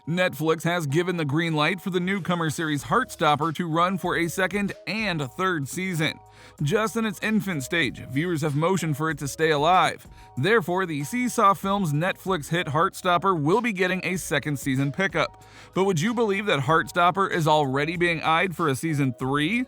Netflix has given the green light for the newcomer series Heartstopper to run for a second and third season. Just in its infant stage, viewers have motioned for it to stay alive. Therefore, the Seesaw Films Netflix hit Heartstopper will be getting a second season pickup. But would you believe that Heartstopper is already being eyed for a season 3?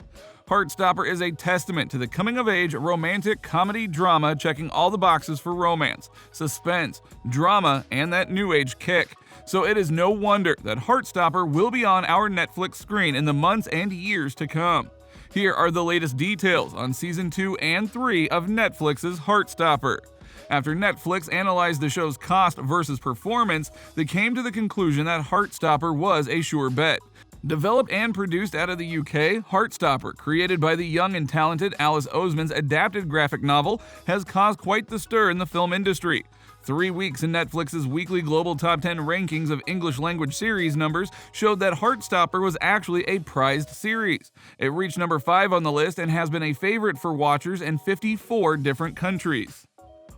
Heartstopper is a testament to the coming-of-age romantic comedy drama checking all the boxes for romance, suspense, drama, and that new-age kick. So it is no wonder that Heartstopper will be on our Netflix screen in the months and years to come. Here are the latest details on Season 2 and 3 of Netflix's Heartstopper. After Netflix analyzed the show's cost versus performance, they came to the conclusion that Heartstopper was a sure bet. Developed and produced out of the UK, Heartstopper, created by the young and talented Alice Oseman's adapted graphic novel, has caused quite the stir in the film industry. 3 weeks in Netflix's weekly global top 10 rankings of English-language series numbers showed that Heartstopper was actually a prized series. It reached number 5 on the list and has been a favorite for watchers in 54 different countries.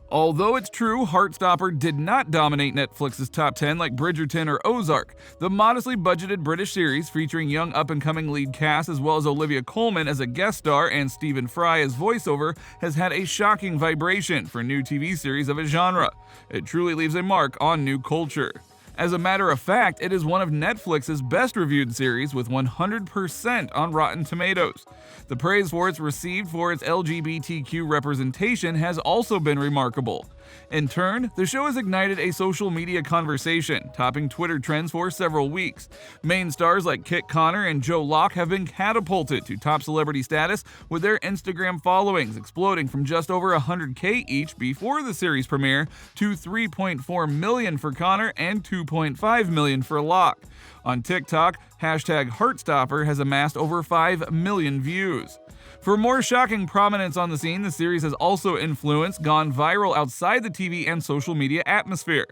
Although it's true Heartstopper did not dominate Netflix's top 10 like Bridgerton or Ozark, the modestly budgeted British series featuring young up-and-coming lead cast as well as Olivia Colman as a guest star and Stephen Fry as voiceover has had a shocking vibration for new TV series of a genre. It truly leaves a mark on new culture. As a matter of fact, it is one of Netflix's best-reviewed series with 100% on Rotten Tomatoes. The praise for its received for its LGBTQ representation has also been remarkable. In turn, the show has ignited a social media conversation, topping Twitter trends for several weeks. Main stars like Kit Connor and Joe Locke have been catapulted to top celebrity status, with their Instagram followings exploding from just over 100K each before the series premiere to 3.4 million for Connor and 2.5 million for Locke. On TikTok, #Heartstopper has amassed over 5 million views. For more shocking prominence on the scene, the series has also gone viral outside the TV and social media atmosphere.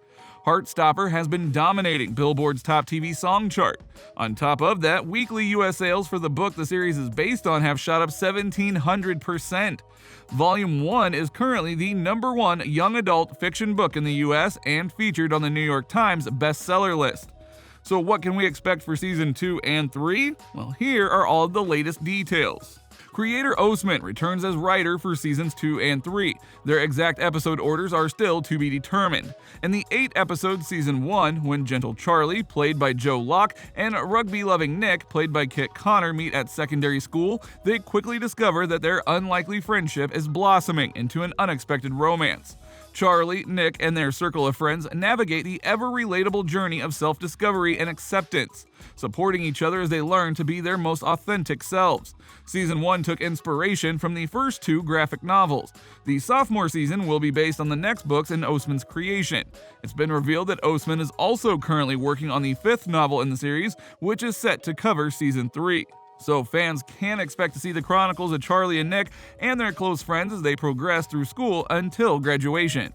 Heartstopper has been dominating Billboard's top TV song chart. On top of that, weekly US sales for the book the series is based on have shot up 1,700%. Volume 1 is currently the #1 young adult fiction book in the US and featured on the New York Times bestseller list. So what can we expect for Season 2 and 3? Well, here are all of the latest details. Creator Oseman returns as writer for Seasons 2 and 3. Their exact episode orders are still to be determined. In the 8-episode Season 1, when gentle Charlie, played by Joe Locke, and rugby-loving Nick, played by Kit Connor, meet at secondary school, they quickly discover that their unlikely friendship is blossoming into an unexpected romance. Charlie, Nick, and their circle of friends navigate the ever-relatable journey of self-discovery and acceptance, supporting each other as they learn to be their most authentic selves. Season 1 took inspiration from the first 2 graphic novels. The sophomore season will be based on the next books in Oseman's creation. It's been revealed that Oseman is also currently working on the 5th novel in the series, which is set to cover Season 3. So fans can expect to see the chronicles of Charlie and Nick and their close friends as they progress through school until graduation.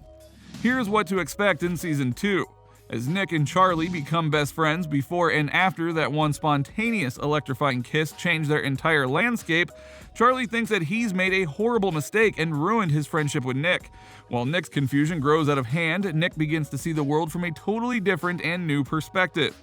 Here's what to expect in Season 2. As Nick and Charlie become best friends before and after that one spontaneous, electrifying kiss changed their entire landscape, Charlie thinks that he's made a horrible mistake and ruined his friendship with Nick. While Nick's confusion grows out of hand, Nick begins to see the world from a totally different and new perspective.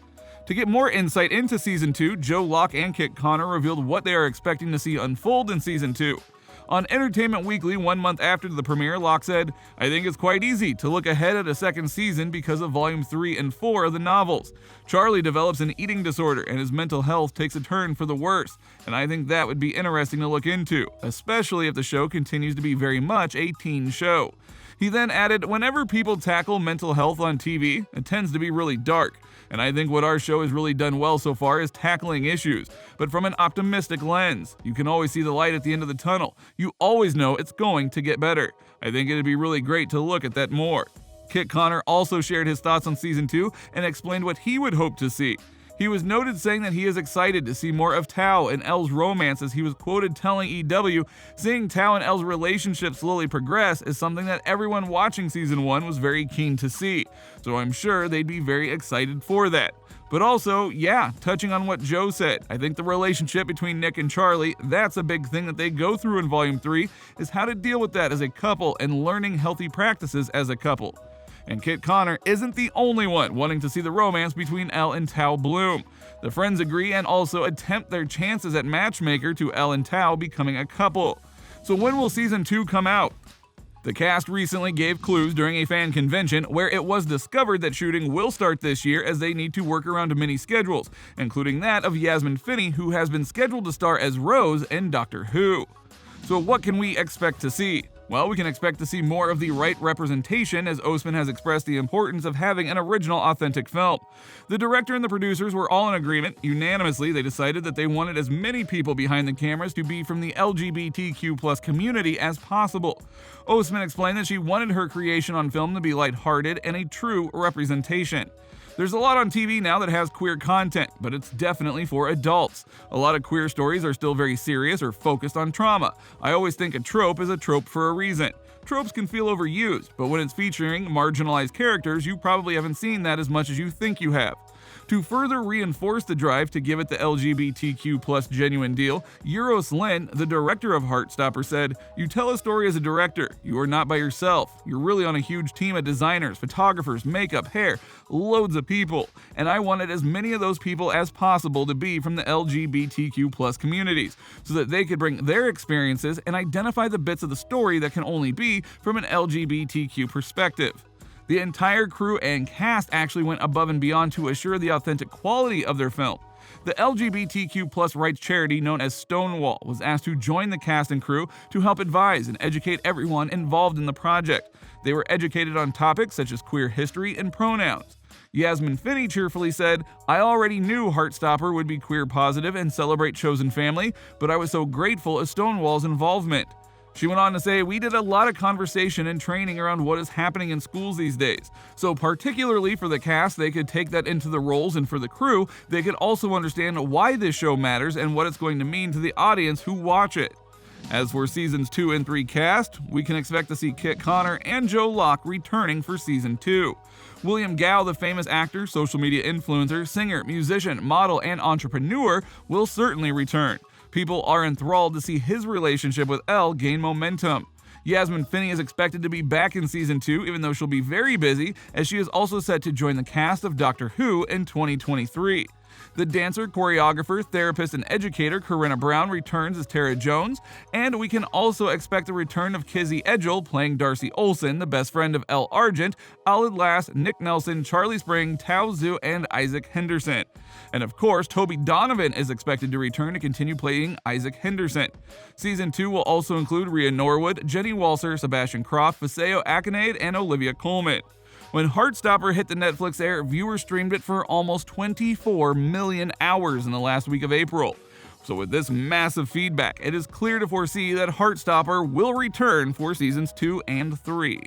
To get more insight into Season 2, Joe Locke and Kit Connor revealed what they are expecting to see unfold in Season 2. On Entertainment Weekly 1 month after the premiere, Locke said, "I think it's quite easy to look ahead at a second season because of Volume 3 and 4 of the novels. Charlie develops an eating disorder and his mental health takes a turn for the worse, and I think that would be interesting to look into, especially if the show continues to be very much a teen show." He then added, "Whenever people tackle mental health on TV, it tends to be really dark. And I think what our show has really done well so far is tackling issues, but from an optimistic lens. You can always see the light at the end of the tunnel. You always know it's going to get better. I think it'd be really great to look at that more." Kit Connor also shared his thoughts on Season 2 and explained what he would hope to see. He was noted saying that he is excited to see more of Tao and Elle's romance, as he was quoted telling EW, "Seeing Tao and Elle's relationship slowly progress is something that everyone watching Season 1 was very keen to see, so I'm sure they'd be very excited for that." But also, touching on what Joe said, I think the relationship between Nick and Charlie, that's a big thing that they go through in Volume 3, is how to deal with that as a couple and learning healthy practices as a couple. And Kit Connor isn't the only one wanting to see the romance between Elle and Tao Bloom. The friends agree and also attempt their chances at matchmaker to Elle and Tao becoming a couple. So when will season 2 come out? The cast recently gave clues during a fan convention where it was discovered that shooting will start this year as they need to work around many schedules, including that of Yasmin Finney, who has been scheduled to star as Rose in Doctor Who. So what can we expect to see? Well, we can expect to see more of the right representation, as Oseman has expressed the importance of having an original, authentic film. The director and the producers were all in agreement. Unanimously, they decided that they wanted as many people behind the cameras to be from the LGBTQ+ community as possible. Oseman explained that she wanted her creation on film to be lighthearted and a true representation. There's a lot on TV now that has queer content, but it's definitely for adults. A lot of queer stories are still very serious or focused on trauma. I always think a trope is a trope for a reason. Tropes can feel overused, but when it's featuring marginalized characters, you probably haven't seen that as much as you think you have. To further reinforce the drive to give it the LGBTQ+ genuine deal, Euros Lyn, the director of Heartstopper, said, "You tell a story as a director. You are not by yourself. You're really on a huge team of designers, photographers, makeup, hair, loads of people. And I wanted as many of those people as possible to be from the LGBTQ+ communities, so that they could bring their experiences and identify the bits of the story that can only be from an LGBTQ perspective." The entire crew and cast actually went above and beyond to assure the authentic quality of their film. The LGBTQ+ rights charity known as Stonewall was asked to join the cast and crew to help advise and educate everyone involved in the project. They were educated on topics such as queer history and pronouns. Yasmin Finney cheerfully said, "I already knew Heartstopper would be queer positive and celebrate chosen family, but I was so grateful at Stonewall's involvement." She went on to say, "We did a lot of conversation and training around what is happening in schools these days. So particularly for the cast, they could take that into the roles, and for the crew, they could also understand why this show matters and what it's going to mean to the audience who watch it." As for seasons 2 and 3 cast, we can expect to see Kit Connor and Joe Locke returning for season 2. William Gao, the famous actor, social media influencer, singer, musician, model, and entrepreneur, will certainly return. People are enthralled to see his relationship with Elle gain momentum. Yasmin Finney is expected to be back in season 2, even though she'll be very busy, as she is also set to join the cast of Doctor Who in 2023. The dancer, choreographer, therapist, and educator Corinna Brown returns as Tara Jones, and we can also expect the return of Kizzy Edgell playing Darcy Olsen, the best friend of Elle Argent, Alid Lass, Nick Nelson, Charlie Spring, Tao Zhu, and Isaac Henderson. And of course, Toby Donovan is expected to return to continue playing Isaac Henderson. Season 2 will also include Rhea Norwood, Jenny Walser, Sebastian Croft, Faseo Akinade, and Olivia Colman. When Heartstopper hit the Netflix air, viewers streamed it for almost 24 million hours in the last week of April. So with this massive feedback, it is clear to foresee that Heartstopper will return for seasons 2 and 3.